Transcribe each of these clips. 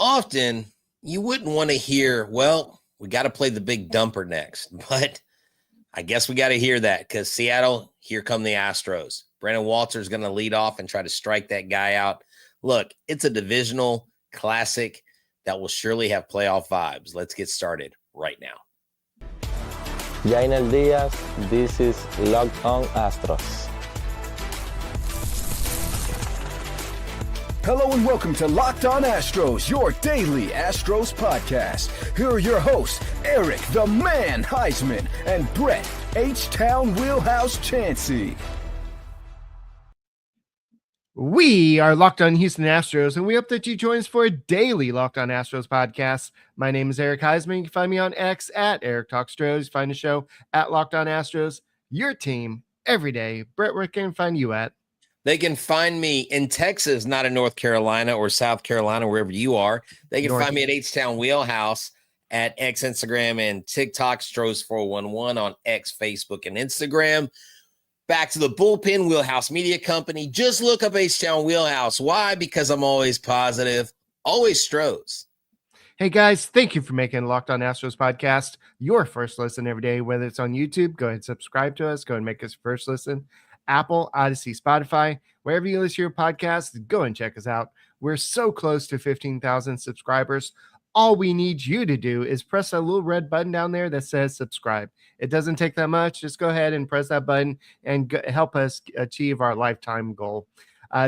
often you wouldn't want to hear, well, we got to play the big dumper next. But I guess we got to hear that because Seattle, here come the Astros. Brandon Walter's going to lead off and try to strike that guy out. Look, it's a divisional classic that will surely have playoff vibes. Let's get started right now. Jainer Diaz, this is Locked On Astros. Hello and welcome to Locked On Astros, your daily Astros podcast. Here are your hosts, Eric the Man Huysman and Brett H-Town Wheelhouse Chancey. We are Locked On Houston Astros, and we hope that you join us for a daily Locked On Astros podcast. My name is Eric Huysman. You can find me on X at Eric Talks Astros. Find the show at Locked On Astros, your team every day. Brett, where can I find you at? They can find me in Texas, not in North Carolina or South Carolina, wherever you are. They can find me at H-Town Wheelhouse at X, Instagram, and TikTok, Stros411 on X, Facebook, and Instagram. Back to the bullpen, Wheelhouse Media Company. Just look up H-Town Wheelhouse. Why? Because I'm always positive, always Stros. Hey guys, thank you for making Locked On Astros podcast your first listen every day. Whether it's on YouTube, go ahead and subscribe to us. Go ahead and make us first listen. Apple, Odyssey, Spotify, wherever you listen to your podcast, go and check us out. We're so close to 15,000 subscribers. All we need you to do is press that little red button down there that says subscribe. It doesn't take that much. Just go ahead and press that button and help us achieve our lifetime goal.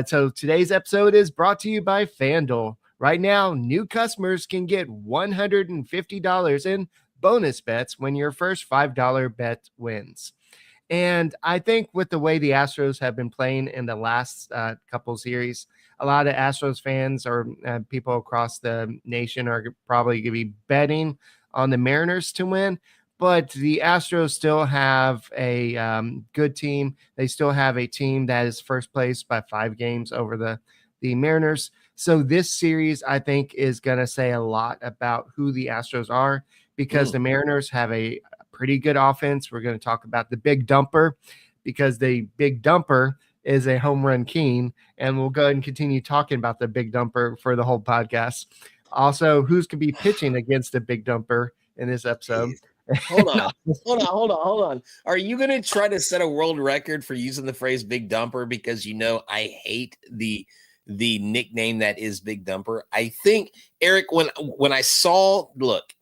So today's episode is brought to you by FanDuel. Right now, new customers can get $150 in bonus bets when your first $5 bet wins. And I think with the way the Astros have been playing in the last couple series, a lot of Astros fans or people across the nation are probably going to be betting on the Mariners to win. But the Astros still have a good team. They still have a team that is first place by 5 games over the Mariners. So this series, I think, is going to say a lot about who the Astros are because the Mariners have a pretty good offense. We're going to talk about the big dumper because the big dumper is a home run king, and we'll go ahead and continue talking about the big dumper for the whole podcast. Also, who's going to be pitching against the big dumper in this episode? Hold on. Are you going to try to set a world record for using the phrase big dumper? Because I hate the nickname that is big dumper. I think, Eric, when I saw, look,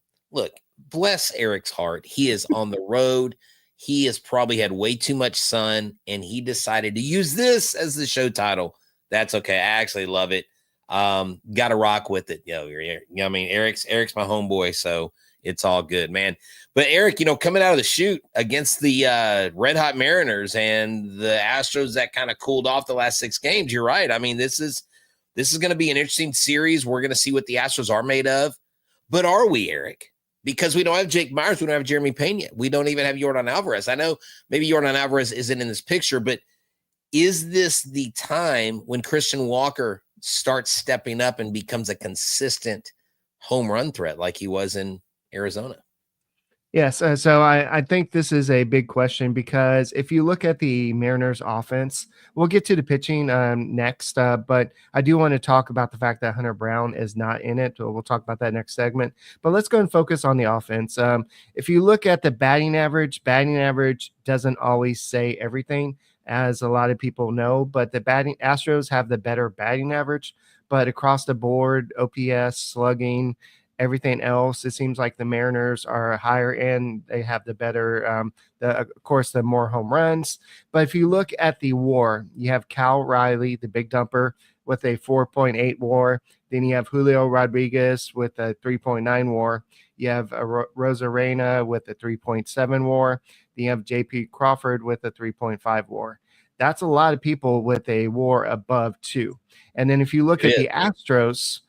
bless Eric's heart. He is on the road. He has probably had way too much sun, and he decided to use this as the show title. That's okay. I actually love it. Got to rock with it. Eric's my homeboy, so it's all good, man. But Eric, coming out of the chute against the Red Hot Mariners and the Astros that kind of cooled off the last 6 games, you're right. I mean, this is going to be an interesting series. We're going to see what the Astros are made of. But are we, Eric? Because we don't have Jake Myers, we don't have Jeremy Pena. We don't even have Yordan Alvarez. I know maybe Yordan Alvarez isn't in this picture, but is this the time when Christian Walker starts stepping up and becomes a consistent home run threat like he was in Arizona? Yes, so I think this is a big question because if you look at the Mariners offense, we'll get to the pitching next, but I do want to talk about the fact that Hunter Brown is not in it. We'll talk about that next segment, but let's go and focus on the offense. If you look at the batting average doesn't always say everything, as a lot of people know, but the Astros have the better batting average, but across the board, OPS, slugging, everything else, it seems like the Mariners are higher end. They have the better, of course, the more home runs. But if you look at the WAR, you have Cal Raleigh, the big dumper, with a 4.8 WAR. Then you have Julio Rodriguez with a 3.9 WAR. You have Rosarena with a 3.7 WAR. Then you have JP Crawford with a 3.5 WAR. That's a lot of people with a WAR above 2. And then if you look at the Astros,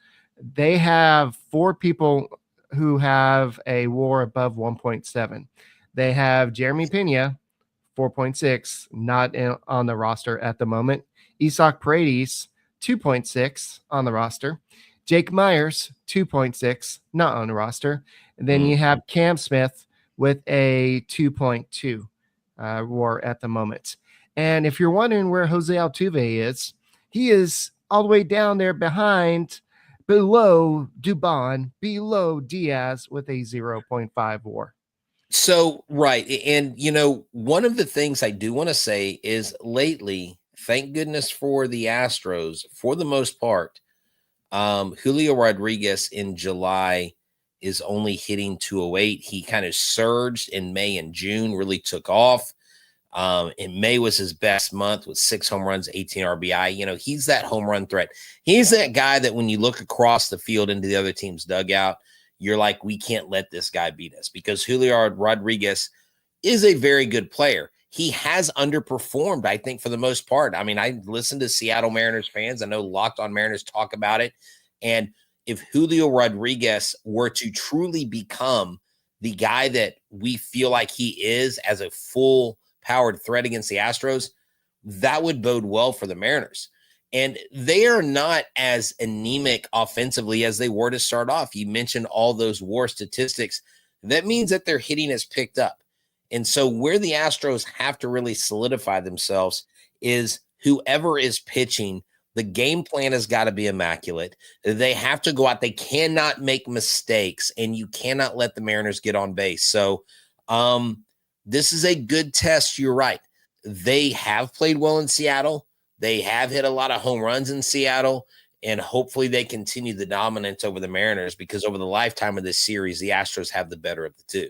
they have 4 people who have a WAR above 1.7. They have Jeremy Pena, 4.6, not on the roster at the moment. Isaac Paredes, 2.6 on the roster. Jake Myers, 2.6, not on the roster. And then you have Cam Smith with a 2.2 WAR at the moment. And if you're wondering where Jose Altuve is, he is all the way down there behind below Dubon, below Diaz with a 0.5 WAR. So, right. And, one of the things I do want to say is lately, thank goodness for the Astros, for the most part, Julio Rodriguez in July is only hitting 208. He kind of surged in May and June, really took off. In May was his best month with 6 home runs, 18 RBI. He's that home run threat. He's that guy that when you look across the field into the other team's dugout, you're like, we can't let this guy beat us, because Julio Rodriguez is a very good player. He has underperformed, I think, for the most part. I mean, I listen to Seattle Mariners fans. I know Locked On Mariners talk about it. And if Julio Rodriguez were to truly become the guy that we feel like he is as a full-powered threat against the Astros, that would bode well for the Mariners. And they are not as anemic offensively as they were to start off. You mentioned all those WAR statistics. That means that their hitting has picked up. And so where the Astros have to really solidify themselves is whoever is pitching, the game plan has got to be immaculate. They have to go out. They cannot make mistakes, and you cannot let the Mariners get on base. So this is a good test. You're right. They have played well in Seattle. They have hit a lot of home runs in Seattle, and hopefully they continue the dominance over the Mariners, because over the lifetime of this series, the Astros have the better of the two.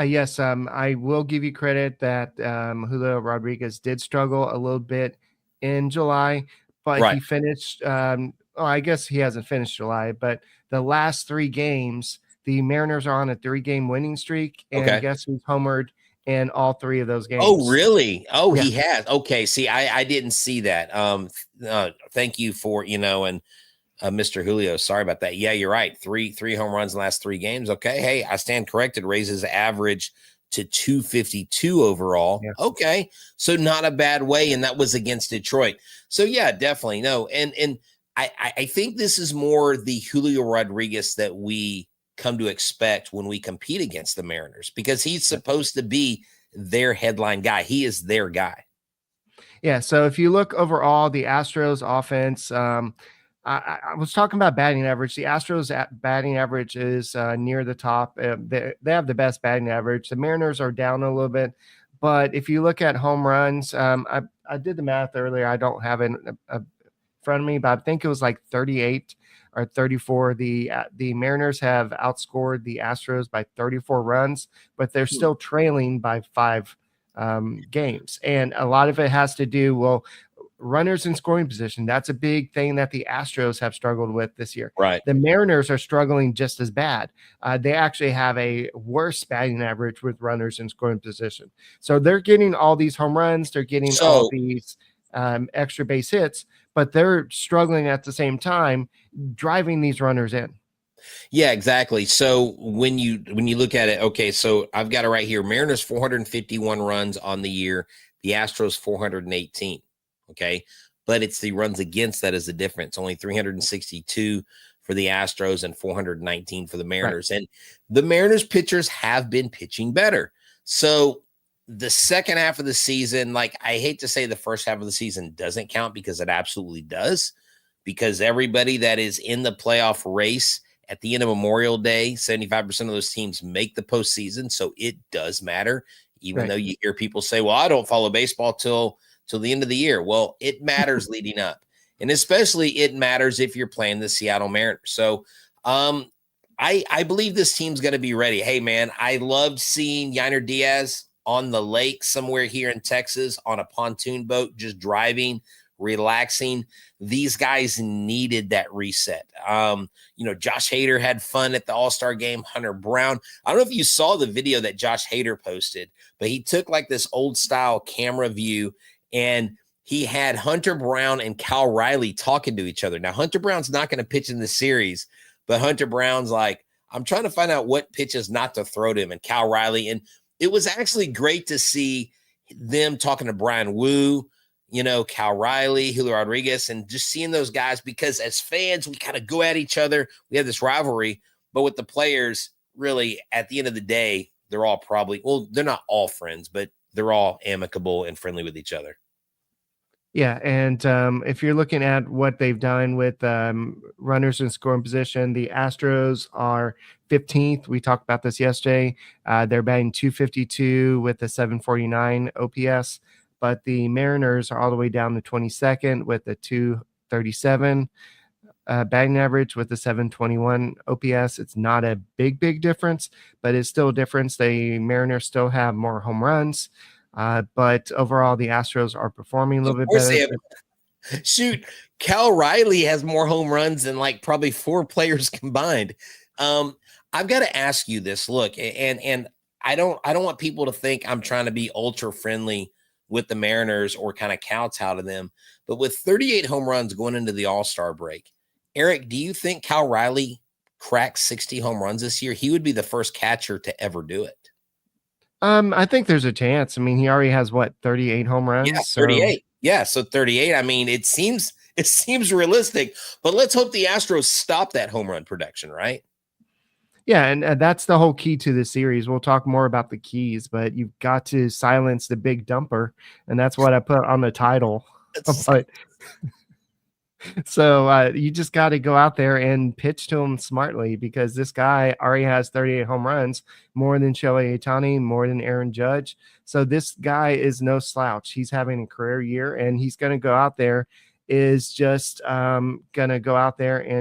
Yes, I will give you credit that Julio Rodriguez did struggle a little bit in July, but Right. he finished I guess he hasn't finished July, but the last 3 games, the Mariners are on a 3-game winning streak, and Okay. guess who's homered in all 3 of those games? Oh, really? Oh, Yeah. He has. Okay. See, I didn't see that. Thank you for, and Mr. Julio, sorry about that. Yeah, you're right. Three home runs in the last 3 games. Okay. Hey, I stand corrected. Raises average to 252 overall. Yeah. Okay. So not a bad way. And that was against Detroit. So yeah, definitely. No. And I think this is more the Julio Rodriguez that we come to expect when we compete against the Mariners, because he's supposed to be their headline guy. He is their guy. Yeah. So if you look overall, the Astros offense, I was talking about batting average. The Astros batting average is near the top. They have the best batting average. The Mariners are down a little bit, but if you look at home runs, I did the math earlier. I don't have it in front of me, but I think it was like 38 or 34. The Mariners have outscored the Astros by 34 runs, but they're still trailing by 5 games. And a lot of it has to do, runners in scoring position. That's a big thing that the Astros have struggled with this year. Right. The Mariners are struggling just as bad. They actually have a worse batting average with runners in scoring position. So they're getting all these home runs. They're getting all these extra base hits, but they're struggling at the same time driving these runners in. Yeah, exactly. So when you look at it, okay, so I've got it right here. Mariners 451 runs on the year. The Astros 418. Okay. But it's the runs against that is the difference. Only 362 for the Astros and 419 for the Mariners. Right. And the Mariners pitchers have been pitching better. So the second half of the season, like, I hate to say the first half of the season doesn't count, because it absolutely does, because everybody that is in the playoff race at the end of Memorial Day, 75% of those teams make the postseason. So it does matter, even though you hear people say, well, I don't follow baseball till the end of the year. Well, it matters leading up. And especially it matters if you're playing the Seattle Mariners. So I believe this team's going to be ready. Hey, man, I loved seeing Yainer Diaz on the lake somewhere here in Texas on a pontoon boat, just driving, relaxing. These guys needed that reset. Josh Hader had fun at the All-Star game. Hunter Brown. I don't know if you saw the video that Josh Hader posted, but he took like this old style camera view, and he had Hunter Brown and Cal Raleigh talking to each other. Now, Hunter Brown's not going to pitch in the series, but Hunter Brown's like, I'm trying to find out what pitches not to throw to him, and Cal Raleigh. And it was actually great to see them talking to Brian Wu, Cal Raleigh, Julio Rodriguez, and just seeing those guys, because as fans, we kind of go at each other. We have this rivalry, but with the players, really, at the end of the day, they're all they're not all friends, but they're all amicable and friendly with each other. Yeah, and if you're looking at what they've done with runners in scoring position, the Astros are 15th. We talked about this yesterday. They're batting 252 with a 749 OPS, but the Mariners are all the way down to 22nd with a 237 batting average with a 721 OPS. It's not a big difference, but it's still a difference. The Mariners still have more home runs. But overall, the Astros are performing a little bit better. They have, shoot, Cal Riley has more home runs than like probably 4 players combined. I've got to ask you this. Look, and I don't want people to think I'm trying to be ultra friendly with the Mariners or kind of kowtow to them. But with 38 home runs going into the All-Star break, Eric, do you think Cal Riley cracks 60 home runs this year? He would be the first catcher to ever do it. I think there's a chance. I mean, he already has 38 home runs. Yeah, 38. Yeah, so 38. I mean, it seems realistic, but let's hope the Astros stop that home run production, right? Yeah, and that's the whole key to the series. We'll talk more about the keys, but you've got to silence the big dumper, and that's what I put on the title. But so you just got to go out there and pitch to him smartly, because this guy already has 38 home runs, more than Shohei Ohtani, more than Aaron Judge. So this guy is no slouch. He's having a career year, and he's going to go out there and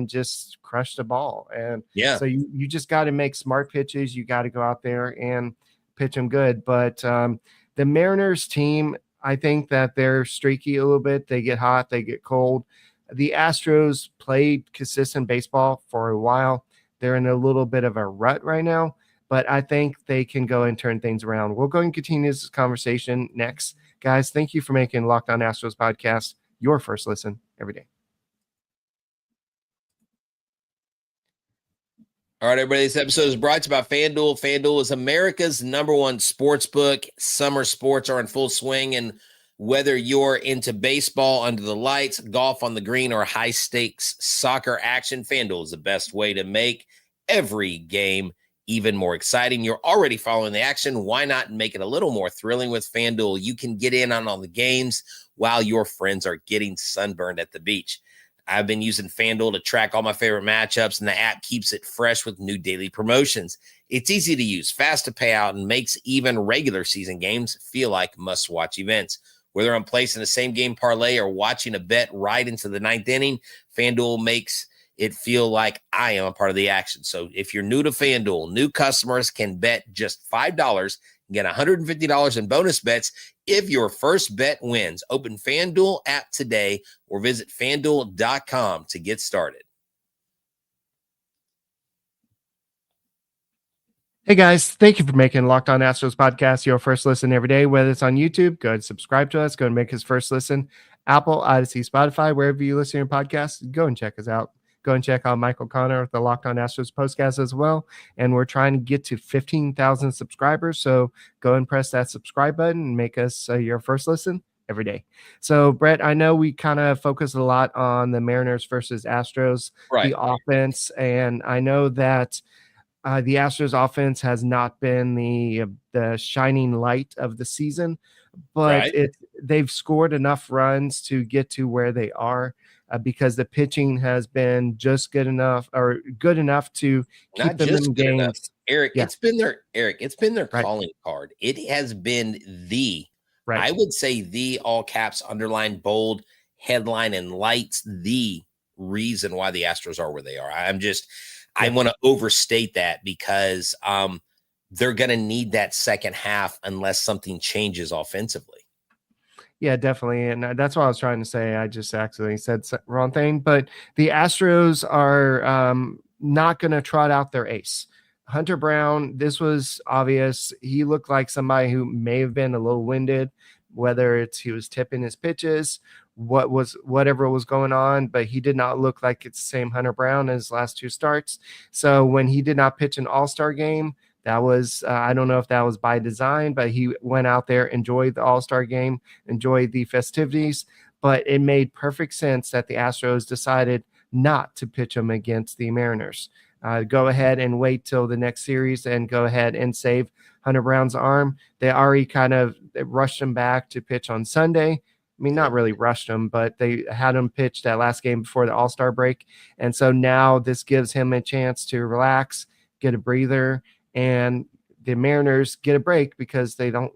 just crush the ball. And yeah, so you just got to make smart pitches. You got to go out there and pitch him good. But the Mariners team, I think that they're streaky a little bit. They get hot, they get cold. The Astros played consistent baseball for a while. They're in a little bit of a rut right now, but I think they can go and turn things around. We'll go and continue this conversation next. Guys, thank you for making Locked On Astros podcast your first listen every day. All right, everybody, this episode is brought to you by FanDuel. FanDuel is America's #1 sports book. Summer sports are in full swing, and whether you're into baseball under the lights, golf on the green, or high-stakes soccer action, FanDuel is the best way to make every game even more exciting. You're already following the action. Why not make it a little more thrilling with FanDuel? You can get in on all the games while your friends are getting sunburned at the beach. I've been using FanDuel to track all my favorite matchups, and the app keeps it fresh with new daily promotions. It's easy to use, fast to pay out, and makes even regular season games feel like must-watch events. Whether I'm placing a same-game parlay or watching a bet right into the 9th inning, FanDuel makes it feel like I am a part of the action. So if you're new to FanDuel, new customers can bet just $5 and get $150 in bonus bets if your first bet wins. Open FanDuel app today or visit FanDuel.com to get started. Hey guys, thank you for making Locked On Astros podcast your first listen every day. Whether it's on YouTube, go ahead and subscribe to us. Go and make us first listen. Apple, Odyssey, Spotify, wherever you listen to your podcasts, go and check us out. Go and check out Michael Connor with the Locked On Astros podcast as well. And we're trying to get to 15,000 subscribers. So go and press that subscribe button and make us your first listen every day. So, Brett, I know we kind of focus a lot on the Mariners versus Astros, the offense. And I know that the Astros offense has not been the shining light of the season, but they've scored enough runs to get to where they are because the pitching has been just good enough to keep them in games. Eric, it's been their calling card. It has been I would say the all caps, underline, bold, headline, and lights, the reason why the Astros are where they are. I want to overstate that because they're going to need that second half unless something changes offensively. Yeah, definitely. And that's what I was trying to say. I just accidentally said the wrong thing. But the Astros are not going to trot out their ace. Hunter Brown, this was obvious. He looked like somebody who may have been a little winded, whether it's he was tipping his pitches, whatever was going on, but he did not look like it's the same Hunter Brown as last 2 starts. So when he did not pitch an all-star game, that was, I don't know if that was by design, but he went out there, enjoyed the all-star game, enjoyed the festivities, but it made perfect sense that the Astros decided not to pitch him against the Mariners. Go ahead and wait till the next series and go ahead and save Hunter Brown's arm. They already kind of rushed him back to pitch on Sunday. I mean, not really rushed him, but they had him pitch that last game before the All-Star break. And so now this gives him a chance to relax, get a breather, and the Mariners get a break because they don't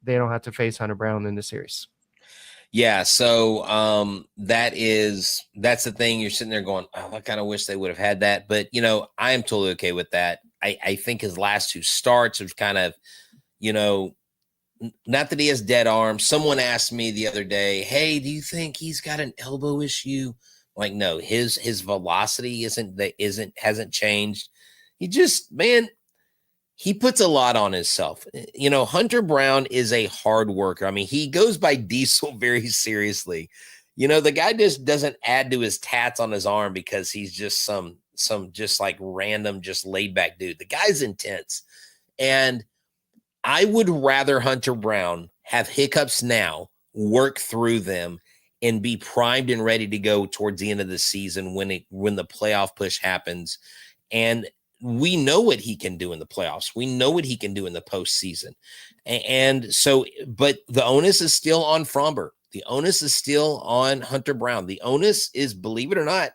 have to face Hunter Brown in the series. Yeah, so that's the thing. You're sitting there going, oh, I kind of wish they would have had that. But, I am totally okay with that. I think his last two starts have kind of, not that he has dead arms. Someone asked me the other day, hey, do you think he's got an elbow issue? Like, no, his velocity hasn't changed. He just, man, he puts a lot on himself. Hunter Brown is a hard worker. I mean, he goes by Diesel very seriously. The guy just doesn't add to his tats on his arm because he's just some just like random, just laid back dude. The guy's intense. And I would rather Hunter Brown have hiccups now, work through them, and be primed and ready to go towards the end of the season when the playoff push happens. And we know what he can do in the playoffs. We know what he can do in the postseason. And so, but the onus is still on Fromber. The onus is still on Hunter Brown. The onus is, believe it or not,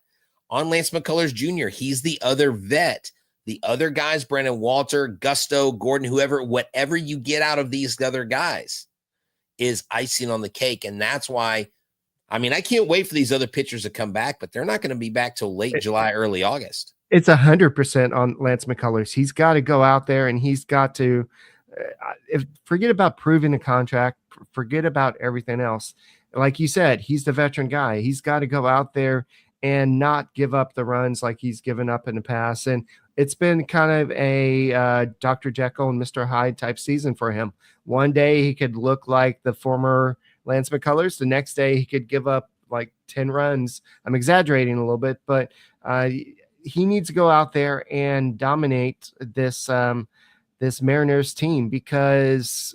on Lance McCullers Jr. He's the other vet. The other guys, Brandon Walter, Gusto, Gordon, whatever you get out of these other guys is icing on the cake. And that's why, I mean, I can't wait for these other pitchers to come back, but they're not going to be back till late July, early August. It's 100% on Lance McCullers. He's got to go out there and he's got to forget about proving the contract, forget about everything else. Like you said, he's the veteran guy. He's got to go out there and not give up the runs like he's given up in the past. And it's been kind of a Dr. Jekyll and Mr. Hyde type season for him. One day he could look like the former Lance McCullers. The next day he could give up like 10 runs. I'm exaggerating a little bit, but he needs to go out there and dominate this Mariners team because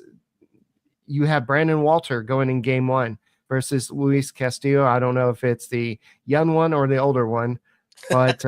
you have Brandon Walter going in game one versus Luis Castillo. I don't know if it's the young one or the older one, but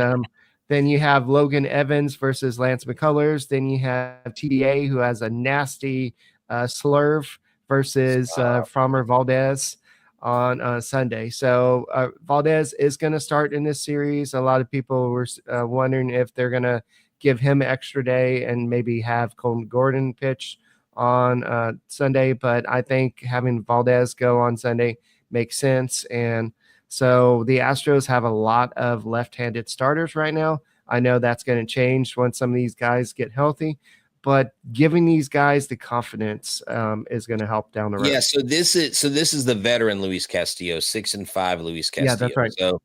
then you have Logan Evans versus Lance McCullers. Then you have TBA, who has a nasty slurve versus Framber Valdez on Sunday. So Valdez is going to start in this series. A lot of people were wondering if they're going to give him an extra day and maybe have Colton Gordon pitch on Sunday. But I think having Valdez go on Sunday makes sense. And so the Astros have a lot of left-handed starters right now. I know that's going to change once some of these guys get healthy, but giving these guys the confidence is going to help down the road. Yeah. So this is the veteran Luis Castillo, 6-5 Luis Castillo. Yeah, that's right. So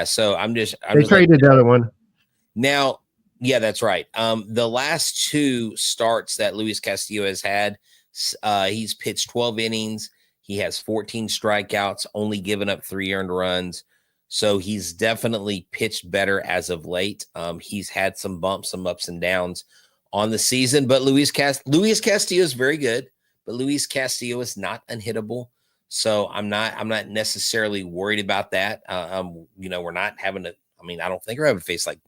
so I'm they just traded the other one. Now. Yeah, that's right. The last two starts that Luis Castillo has had, he's pitched 12 innings. He has 14 strikeouts, only given up 3 earned runs. So he's definitely pitched better as of late. He's had some bumps, some ups and downs on the season, but Luis Castillo is very good, but Luis Castillo is not unhittable. So I'm not necessarily worried about that. We're not having to. I mean, I don't think we're having to face like,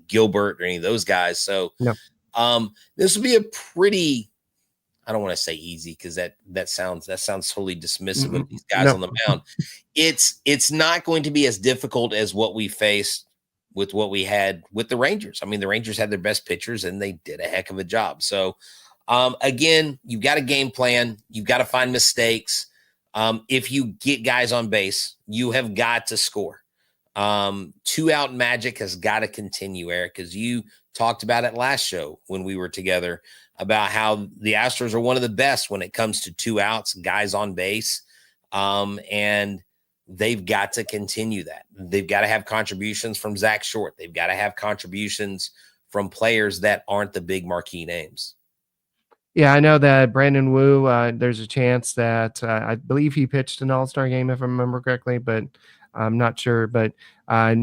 Gilbert or any of those guys. So no. This will be a pretty, I don't want to say easy because that sounds totally dismissive of these guys on the mound. It's not going to be as difficult as what we faced with what we had with the Rangers. I mean, the Rangers had their best pitchers and they did a heck of a job. So again, you've got a game plan. You've got to find mistakes. If you get guys on base, you have got to score. 2-out magic has got to continue, Eric, because you talked about it last show when we were together about how the Astros are one of the best when it comes to 2 outs, guys on base. And they've got to continue that. They've got to have contributions from Zach Short. They've got to have contributions from players that aren't the big marquee names. Yeah, I know that Brandon Wu, there's a chance that I believe he pitched an all-star game, if I remember correctly, but I'm not sure, but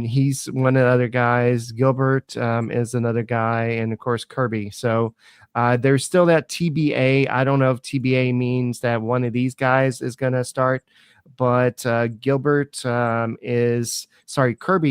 he's one of the other guys. Gilbert is another guy, and of course Kirby. So there's still that TBA. I don't know if TBA means that one of these guys is going to start, but Kirby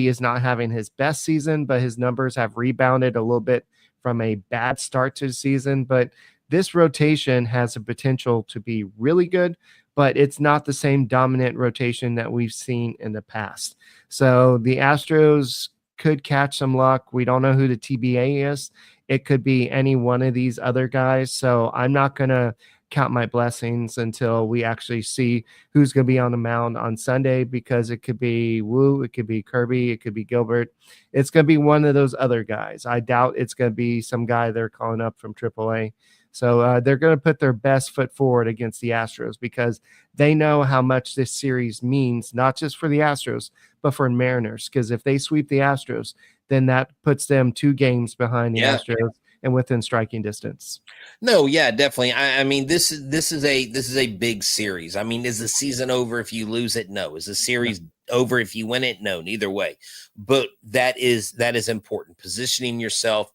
is not having his best season, but his numbers have rebounded a little bit from a bad start to the season. But this rotation has a potential to be really good. but it's not the same dominant rotation that we've seen in the past. So the Astros could catch some luck. We don't know who the TBA is. It could be any one of these other guys. So I'm not going to count my blessings until we actually see who's going to be on the mound on Sunday, because it could be Wu, it could be Kirby, it could be Gilbert. It's going to be one of those other guys. I doubt it's going to be some guy they're calling up from AAA. So they're going to put their best foot forward against the Astros, because they know how much this series means, not just for the Astros, but for Mariners. Because if they sweep the Astros, then that puts them 2 games behind the Astros and within striking distance. No, yeah, definitely. I mean, this is a big series. I mean, is the season over if you lose it? No. Is the series over if you win it? No, neither way. But that is important. Positioning yourself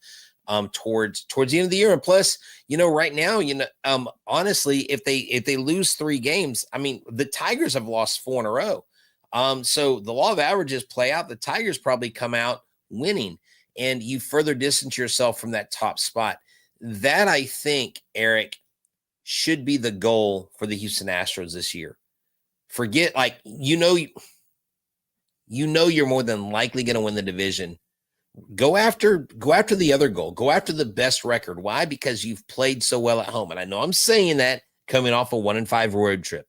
towards the end of the year. And plus, right now, honestly, if they lose 3 games, I mean, the Tigers have lost 4 in a row. So the law of averages play out. The Tigers probably come out winning, and you further distance yourself from that top spot. That, I think, Eric, should be the goal for the Houston Astros this year. Forget, you're more than likely going to win the division. Go after the other goal. Go after the best record. Why? Because you've played so well at home. And I know I'm saying that coming off a 1-5 road trip,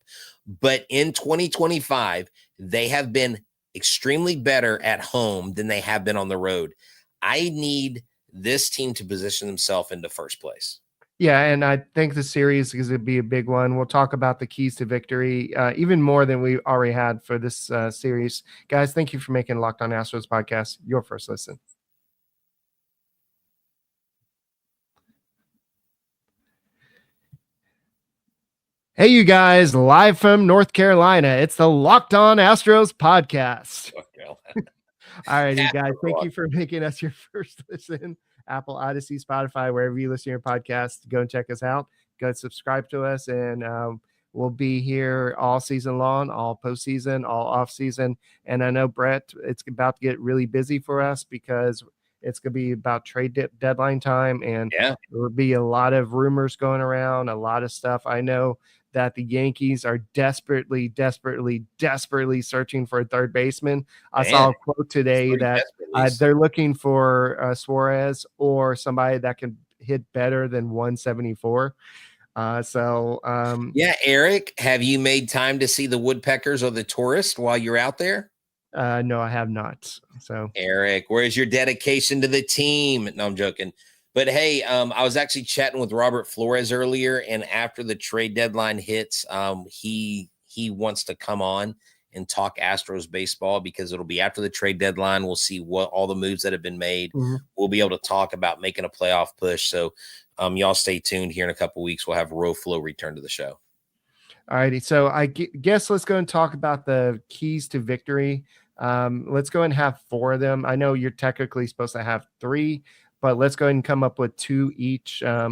but in 2025, they have been extremely better at home than they have been on the road. I need this team to position themselves into first place. Yeah, and I think the series is going to be a big one. We'll talk about the keys to victory even more than we already had for this series. Guys, thank you for making Locked On Astros podcast your first listen. Hey, you guys, live from North Carolina. It's the Locked On Astros podcast. All right, you guys, thank you for making us your first listen. Apple, Odyssey, Spotify, wherever you listen to your podcast, go and check us out. Go and subscribe to us, and we'll be here all season long, all postseason, all off season. And I know, Brett, it's about to get really busy for us because it's going to be about trade deadline time, and there will be a lot of rumors going around, a lot of stuff. I know that the Yankees are desperately searching for a third baseman. I saw a quote today that they're looking for Suarez or somebody that can hit better than 174. Eric, have you made time to see the woodpeckers or the tourist while you're out there? No, I have not. So, Eric, where's your dedication to the team? No, I'm joking. But hey, I was actually chatting with Robert Flores earlier, and after the trade deadline hits, he wants to come on and talk Astros baseball, because it'll be after the trade deadline. We'll see what all the moves that have been made. Mm-hmm. We'll be able to talk about making a playoff push. So y'all stay tuned. Here in a couple of weeks, we'll have Roflo return to the show. All righty. So I guess let's go and talk about the keys to victory. Let's go and have 4 of them. I know you're technically supposed to have 3, but let's go ahead and come up with 2 each. I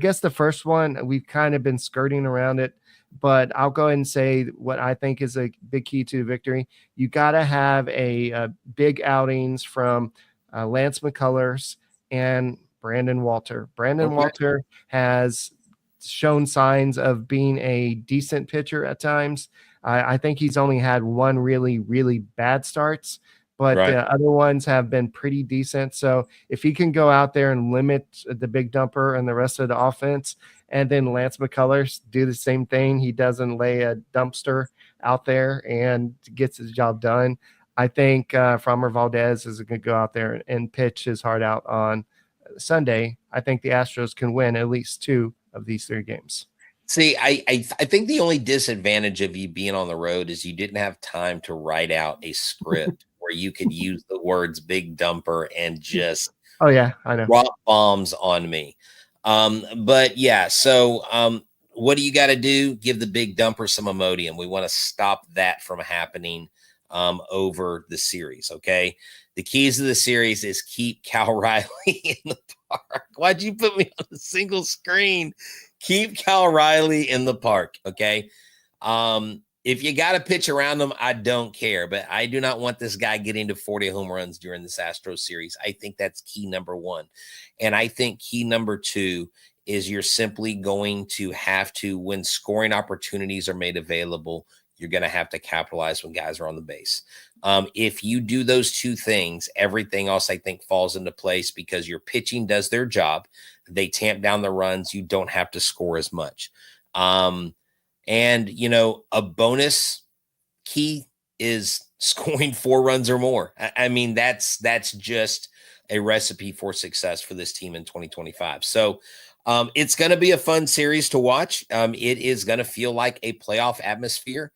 guess the first one, we've kind of been skirting around it, but I'll go ahead and say what I think is a big key to victory. You got to have a big outings from Lance McCullers and Brandon Walter. Walter has shown signs of being a decent pitcher at times. I think he's only had 1 really, really bad starts, but the other ones have been pretty decent. So if he can go out there and limit the big dumper and the rest of the offense, and then Lance McCullers do the same thing, he doesn't lay a dumpster out there and gets his job done, I think Framber Valdez is going to go out there and pitch his heart out on Sunday. I think the Astros can win at least 2 of these 3 games. See, I think the only disadvantage of you being on the road is you didn't have time to write out a script where you could use the words big dumper and just I know, drop bombs on me. So what do you got to do? Give the big dumper some Imodium. We want to stop that from happening over the series. Okay. The keys of the series is keep Cal Raleigh in the park. Why'd you put me on a single screen? Keep Cal Raleigh in the park. Okay. If you got to pitch around him, I don't care, but I do not want this guy getting to 40 home runs during this Astros series. I think that's key number 1. And I think key number 2 is you're simply going to have to, when scoring opportunities are made available, you're going to have to capitalize when guys are on the base. If you do those two things, everything else I think falls into place because your pitching does their job. They tamp down the runs. You don't have to score as much. And, a bonus key is scoring 4 runs or more. I mean, that's just a recipe for success for this team in 2025. So it's going to be a fun series to watch. It is going to feel like a playoff atmosphere.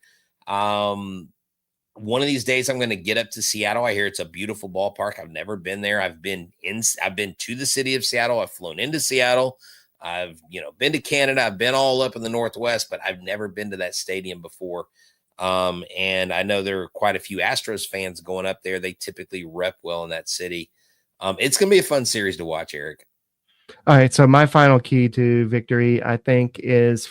One of these days I'm going to get up to Seattle. I hear it's a beautiful ballpark. I've never been there. I've been to the city of Seattle. I've flown into Seattle. I've, been to Canada. I've been all up in the Northwest, but I've never been to that stadium before. And I know there are quite a few Astros fans going up there. They typically rep well in that city. It's going to be a fun series to watch, Eric. All right. So my final key to victory, I think, is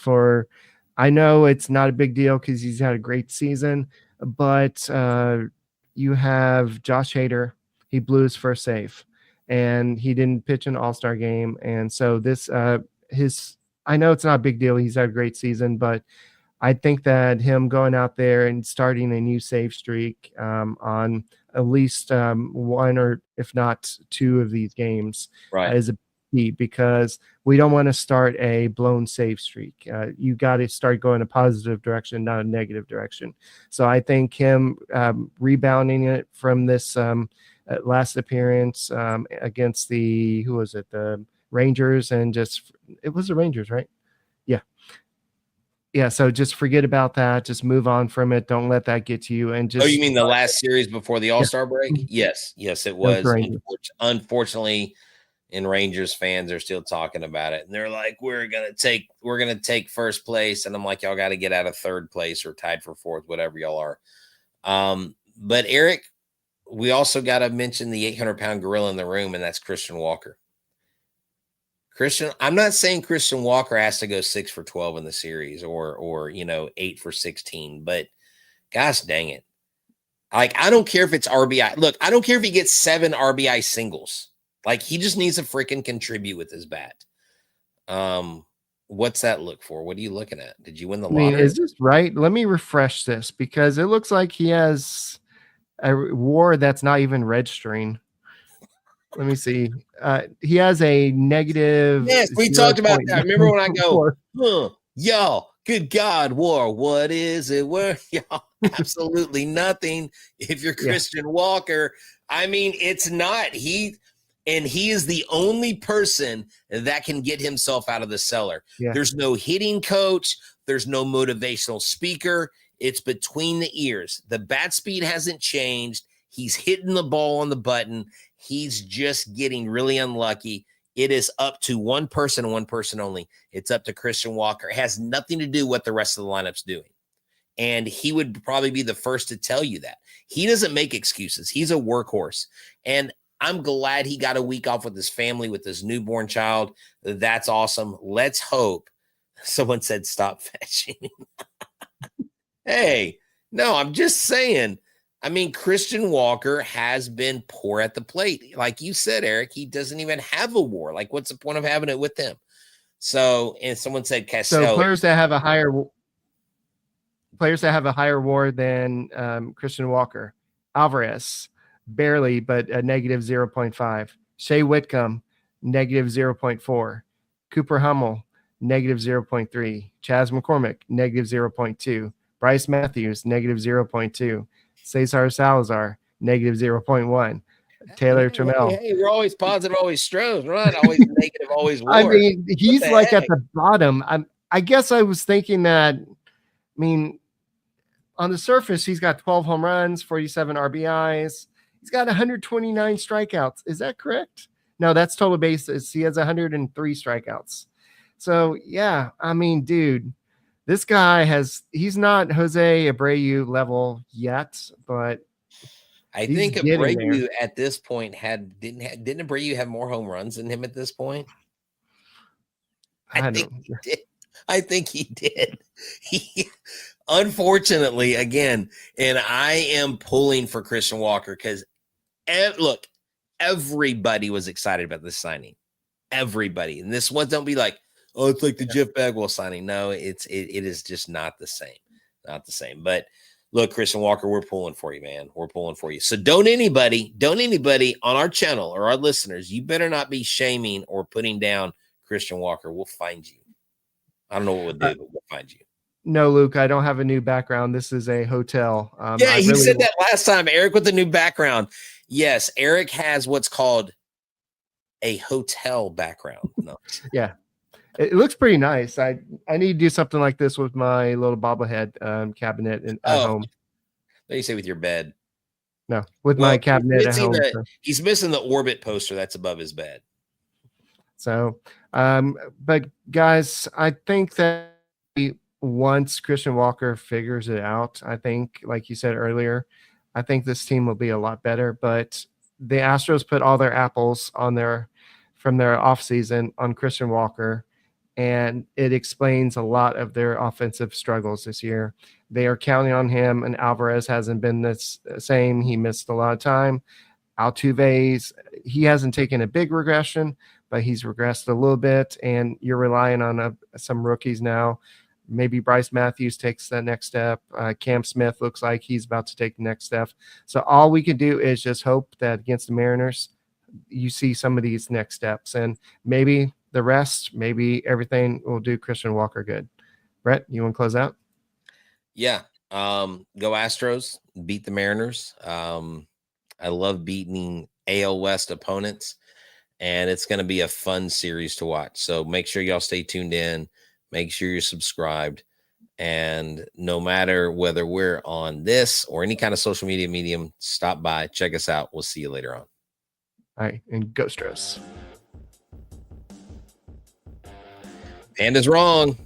I know it's not a big deal because he's had a great season, but you have Josh Hader. He blew his first save, and he didn't pitch an all-star game. And so I know it's not a big deal. He's had a great season, but I think that him going out there and starting a new save streak on at least one or if not 2 of these games is a key, because we don't want to start a blown save streak. You got to start going a positive direction, not a negative direction. So I think him rebounding it from this last appearance against the Rangers, and it was the Rangers, right? Yeah, so just forget about that. Just move on from it. Don't let that get to you. And just you mean the last series before the All-Star break? Yes, it was. Unfortunately, and Rangers fans are still talking about it, and they're like, "We're gonna take first place," and I'm like, "Y'all got to get out of third place or tied for fourth, whatever y'all are." But Eric, we also got to mention the 800-pound gorilla in the room, and that's Christian Walker. I'm not saying Christian Walker has to go 6 for 12 in the series or 8 for 16, but gosh dang it. Like, I don't care if it's RBI. Look, I don't care if he gets 7 RBI singles. Like, he just needs to freaking contribute with his bat. What's that look for? What are you looking at? Did you win the lottery? Is this right? Let me refresh this, because it looks like he has a WAR that's not even registering. Let me see. He has a negative. Yes, we talked about that. Remember when I go, y'all, good God, WAR, what is it? Where y'all? Absolutely nothing. If you're Christian Walker, I mean, it's not. He is the only person that can get himself out of the cellar. Yeah. There's no hitting coach. There's no motivational speaker. It's between the ears. The bat speed hasn't changed. He's hitting the ball on the button. He's just getting really unlucky. It is up to one person only. It's up to Christian Walker. It has nothing to do with what the rest of the lineup's doing. And he would probably be the first to tell you that. He doesn't make excuses. He's a workhorse. And I'm glad he got a week off with his family, with his newborn child. That's awesome. Let's hope. Someone said stop fetching. Hey, no, I'm just saying. I mean, Christian Walker has been poor at the plate. Like you said, Eric, he doesn't even have a WAR. Like, what's the point of having it with him? So, and someone said Castell. So players that have a higher WAR than Christian Walker: Alvarez, barely, but a negative 0.5. Shea Whitcomb, negative 0.4. Cooper Hummel, negative 0.3. Chas McCormick, negative 0.2. Bryce Matthews, negative 0.2. Cesar Salazar, negative 0.1. Taylor Trammell. Hey, we're always positive, always Stros. We're not always negative, always WAR. I mean, he's like at the bottom. I guess I was thinking that, on the surface, he's got 12 home runs, 47 RBIs. He's got 129 strikeouts. Is that correct? No, that's total bases. He has 103 strikeouts. So, yeah, dude, this guy he's not Jose Abreu level yet, but I think Abreu at this point didn't Abreu have more home runs than him at this point? I think he did. He, unfortunately, again, and I am pulling for Christian Walker because look, everybody was excited about this signing. Everybody. And this one, don't be like, oh, it's like the Jeff Bagwell signing. No, it is just not the same. Not the same. But look, Christian Walker, we're pulling for you, man. We're pulling for you. So don't anybody on our channel or our listeners, you better not be shaming or putting down Christian Walker. We'll find you. I don't know what we'll do, but we'll find you. No, Luke, I don't have a new background. This is a hotel. He said that last time, Eric, with the new background. Yes, Eric has what's called a hotel background. No. Yeah. It looks pretty nice. I need to do something like this with my little bobblehead cabinet at home. What do you say with your bed? No, with my cabinet at home. He's missing the Orbit poster that's above his bed. So, but guys, I think that once Christian Walker figures it out, I think, like you said earlier, I think this team will be a lot better. But the Astros put all their apples from their offseason on Christian Walker, and it explains a lot of their offensive struggles this year. They are counting on him, and Alvarez hasn't been the same. He missed a lot of time. Altuve's, he hasn't taken a big regression, but he's regressed a little bit, and you're relying on some rookies now. Maybe Bryce Matthews takes that next step. Cam Smith looks like he's about to take the next step. So all we can do is just hope that against the Mariners, you see some of these next steps, and maybe the rest, maybe everything will do Christian Walker good. Brett, you want to close out? Yeah. Go Astros, beat the Mariners. I love beating AL West opponents, and it's going to be a fun series to watch. So make sure y'all stay tuned in. Make sure you're subscribed. And no matter whether we're on this or any kind of social media medium, stop by, check us out. We'll see you later on. All right, and go Astros. Panda's wrong.